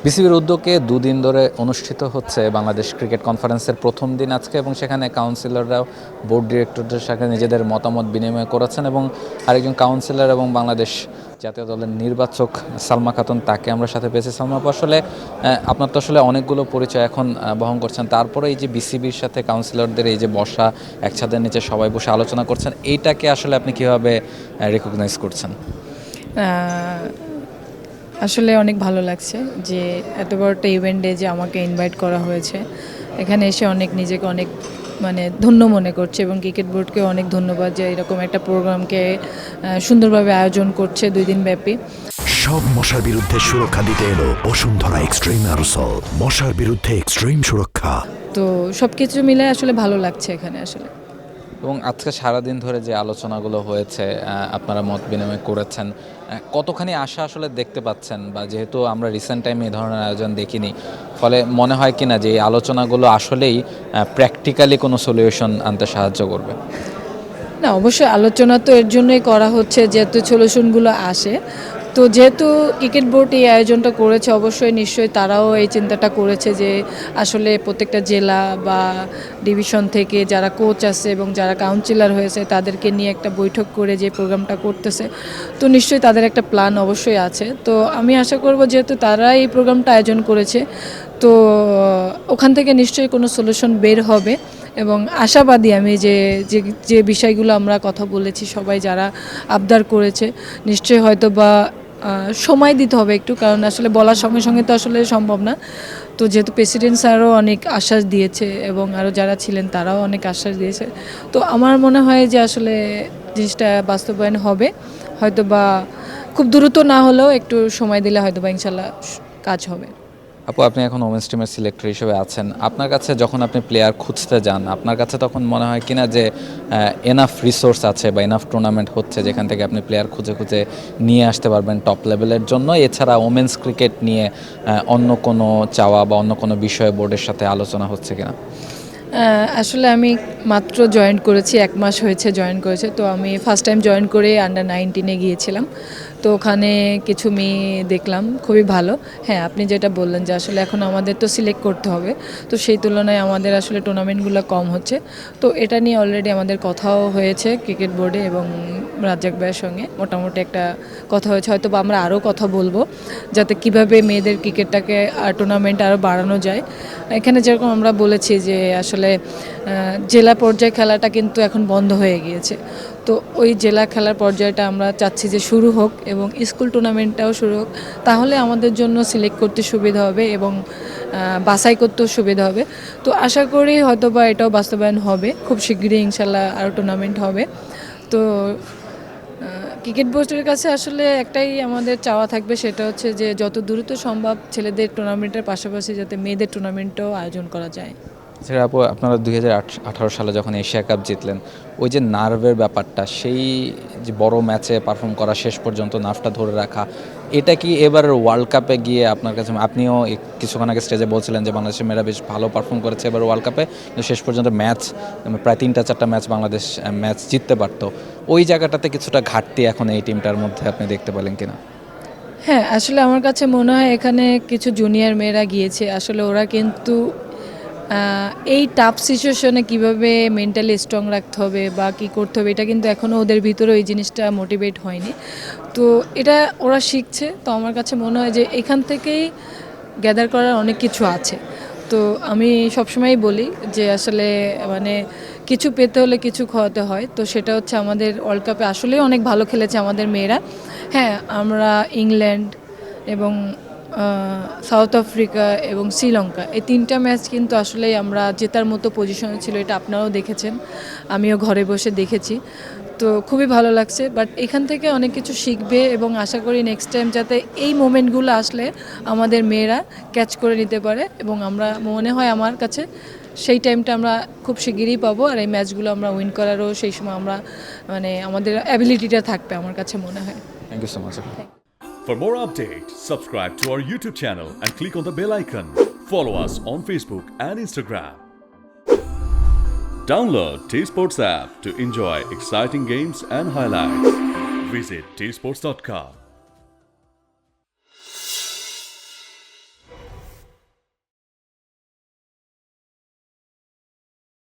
বিসিবির উদ্যোগে দুদিন ধরে অনুষ্ঠিত হচ্ছে বাংলাদেশ ক্রিকেট কনফারেন্সের প্রথম দিন আজকে, এবং সেখানে কাউন্সিলররাও বোর্ড ডিরেক্টরদের সাথে নিজেদের মতামত বিনিময় করেছেন। এবং আরেকজন কাউন্সিলর এবং বাংলাদেশ জাতীয় দলের নির্বাচক সালমা খাতুন, তাকে আমরা সাথে পেয়েছি। সালমা আপু, আসলে আপনার তো আসলে অনেকগুলো পরিচয় এখন বহন করছেন, তারপরে এই যে বিসিবির সাথে কাউন্সিলরদের এই যে বসা, এক ছাদের নিচে সবাই বসে আলোচনা করছেন, এইটাকে আসলে আপনি কীভাবে রেকগনাইজ করছেন? আসলে অনেক ভালো লাগছে যে এত বড় একটা ইভেন্টে যে আমাকে ইনভাইট করা হয়েছে। এখানে এসে নিজেকে অনেক ধন্য মনে করছে, এবং ক্রিকেট বোর্ডকে অনেক ধন্যবাদ যে এরকম একটা প্রোগ্রামকে সুন্দরভাবে আয়োজন করছে 2 দিন ব্যাপী। সব মশার বিরুদ্ধে সুরক্ষা দিতে এলো বসুন্ধরা এক্সট্রিম অ্যারোসল, মশার বিরুদ্ধে এক্সট্রিম সুরক্ষা। তো সব কিছু মিলে আসলে ভালো লাগছে এখানে আসলে। এবং আজকে সারাদিন ধরে যে আলোচনাগুলো হয়েছে, আপনারা মত বিনিময় করেছেন, কতখানি আশা আসলে দেখতে পাচ্ছেন? বা যেহেতু আমরা রিসেন্ট টাইমে এই ধরনের আয়োজন দেখিনি, ফলে মনে হয় কি না যে এই আলোচনাগুলো আসলেই প্র্যাকটিক্যালি কোনো সলিউশন আনতে সাহায্য করবে? না, অবশ্যই আলোচনা তো এর জন্যই করা হচ্ছে যেহেতু সলিউশনগুলো আসে। তো যেহেতু ক্রিকেট বোর্ড এই আয়োজনটা করেছে, অবশ্যই নিশ্চয়ই তারাও এই চিন্তাটা করেছে যে আসলে প্রত্যেকটা জেলা বা ডিভিশন থেকে যারা কোচ আছে এবং যারা কাউন্সিলর হয়েছে তাদেরকে নিয়ে একটা বৈঠক করে যে প্রোগ্রামটা করতেছে, তো নিশ্চয়ই তাদের একটা প্ল্যান অবশ্যই আছে। তো আমি আশা করব যেহেতু তারা এই প্রোগ্রামটা আয়োজন করেছে, তো ওখান থেকে নিশ্চয়ই কোনো সলিউশন বের হবে। এবং আশাবাদী আমি যে যে বিষয়গুলো আমরা কথা বলেছি, সবাই যারা আবদার করেছে, নিশ্চয়ই হয়তো বা সময় দিতে হবে একটু, কারণ আসলে বলার সঙ্গে সঙ্গে তো আসলে সম্ভব না। তো যেহেতু প্রেসিডেন্ট স্যারও অনেক আশ্বাস দিয়েছে এবং আরও যারা ছিলেন তারাও অনেক আশ্বাস দিয়েছে, তো আমার মনে হয় যে আসলে জিনিসটা বাস্তবায়ন হবে। হয়তো বা খুব দ্রুত না হলেও একটু সময় দিলে হয়তো বা ইনশাল্লাহ কাজ হবে। আপু, আপনি এখন ওমেন্স টিমের সিলেক্টর হিসেবে আছেন। আপনার কাছে যখন আপনি প্লেয়ার খুঁজতে যান, আপনার কাছে তখন মনে হয় কিনা যে এনাফ রিসোর্স আছে বা এনাফ টুর্নামেন্ট হচ্ছে যেখান থেকে আপনি প্লেয়ার খুঁজে খুঁজে নিয়ে আসতে পারবেন টপ লেভেলের জন্য? এছাড়া ওমেন্স ক্রিকেট নিয়ে অন্য কোনো চাওয়া বা অন্য কোনো বিষয়ে বোর্ডের সাথে আলোচনা হচ্ছে কিনা? আসলে আমি মাত্র জয়েন করেছি, 1 মাস হয়েছে জয়েন করেছে। তো আমি ফার্স্ট টাইম জয়েন করে আন্ডার-19 গিয়েছিলাম। তো ওখানে কিছু মেয়ে দেখলাম, খুবই ভালো। হ্যাঁ, আপনি যেটা বললেন যে আসলে এখন আমাদের তো সিলেক্ট করতে হবে, তো সেই তুলনায় আমাদের আসলে টুর্নামেন্টগুলো কম হচ্ছে। তো এটা নিয়ে অলরেডি আমাদের কথাও হয়েছে ক্রিকেট বোর্ডে এবং রাজ্জাক ভাইয়ের সঙ্গে মোটামুটি একটা কথা হয়েছে। হয়তো বা আমরা আরও কথা বলবো যাতে কিভাবে মেয়েদের ক্রিকেটটাকে টুর্নামেন্ট আরও বাড়ানো যায়। এখানে যেরকম আমরা বলেছি যে আসলে জেলা পর্যায়ে খেলাটা কিন্তু এখন বন্ধ হয়ে গিয়েছে। তো ওই জেলা খেলার পর্যায়টা আমরা চাচ্ছি যে শুরু হোক এবং স্কুল টুর্নামেন্টটাও শুরু হোক, তাহলে আমাদের জন্য সিলেক্ট করতে সুবিধা হবে এবং বাছাই করতেও সুবিধা হবে। তো আশা করি হয়তো বা এটাও বাস্তবায়ন হবে খুব শিগগিরই, ইনশাল্লাহ আরও টুর্নামেন্ট হবে। তো ক্রিকেট বোর্ডের কাছে আসলে একটাই আমাদের চাওয়া থাকবে, সেটা হচ্ছে যে যত দ্রুত সম্ভব ছেলেদের টুর্নামেন্টের পাশাপাশি যাতে মেয়েদের টুর্নামেন্টও আয়োজন করা যায়। এছাড়া আপু, আপনারা 2018 সালে যখন এশিয়া কাপ জিতলেন, ওই যে নার্ভের ব্যাপারটা, সেই যে বড় ম্যাচে পারফর্ম করা, শেষ পর্যন্ত নার্ভটা ধরে রাখা, এটা কি এবারের ওয়ার্ল্ড কাপে গিয়ে আপনার কাছে, আপনিও কিছুক্ষণ আগে স্টেজে বলছিলেন যে বাংলাদেশের মেয়েরা বেশ ভালো পারফর্ম করেছে এবার ওয়ার্ল্ড কাপে, কিন্তু শেষ পর্যন্ত ম্যাচ প্রায় 3-4টা ম্যাচ বাংলাদেশ ম্যাচ জিততে পারত, ওই জায়গাটাতে কিছুটা ঘাটতি এখন এই টিমটার মধ্যে আপনি দেখতে পেলেন কিনা? হ্যাঁ, আসলে আমার কাছে মনে হয় এখানে কিছু জুনিয়র মেয়েরা গিয়েছে, আসলে ওরা কিন্তু এই টাফ সিচুয়েশনে কীভাবে মেন্টালি স্ট্রং রাখতে হবে বা কী করতে হবে, এটা কিন্তু এখনও ওদের ভিতরে এই জিনিসটা মোটিভেট হয়নি। তো এটা ওরা শিখছে। তো আমার কাছে মনে হয় যে এখান থেকেই গ্যাদার করার অনেক কিছু আছে। তো আমি সবসময়ই বলি যে আসলে কিছু পেতে হলে কিছু খাওয়াতে হয়। তো সেটা হচ্ছে আমাদের ওয়ার্ল্ড কাপে আসলেই অনেক ভালো খেলেছে আমাদের মেয়েরা। হ্যাঁ, আমরা ইংল্যান্ড এবং সাউথ আফ্রিকা এবং শ্রীলঙ্কা, এই 3টা ম্যাচ কিন্তু আসলেই আমরা জেতার মতো পজিশনে ছিল, এটা আপনারাও দেখেছেন, আমিও ঘরে বসে দেখেছি। তো খুবই ভালো লাগছে, বাট এখান থেকে অনেক কিছু শিখবে এবং আশা করি নেক্সট টাইম যাতে এই মোমেন্টগুলো আসলে আমাদের মেয়েরা ক্যাচ করে নিতে পারে, এবং আমরা মনে হয় আমার কাছে সেই টাইমটা আমরা খুব শিগগিরই পাবো, আর এই ম্যাচগুলো আমরা উইন করারও সেই সময় আমরা আমাদের অ্যাবিলিটিটা থাকবে আমার কাছে মনে হয়। Thank you so much. For more updates, subscribe to our YouTube channel and click on the bell icon. Follow us on Facebook and Instagram. Download T-Sports app to enjoy exciting games and highlights. Visit tsports.com.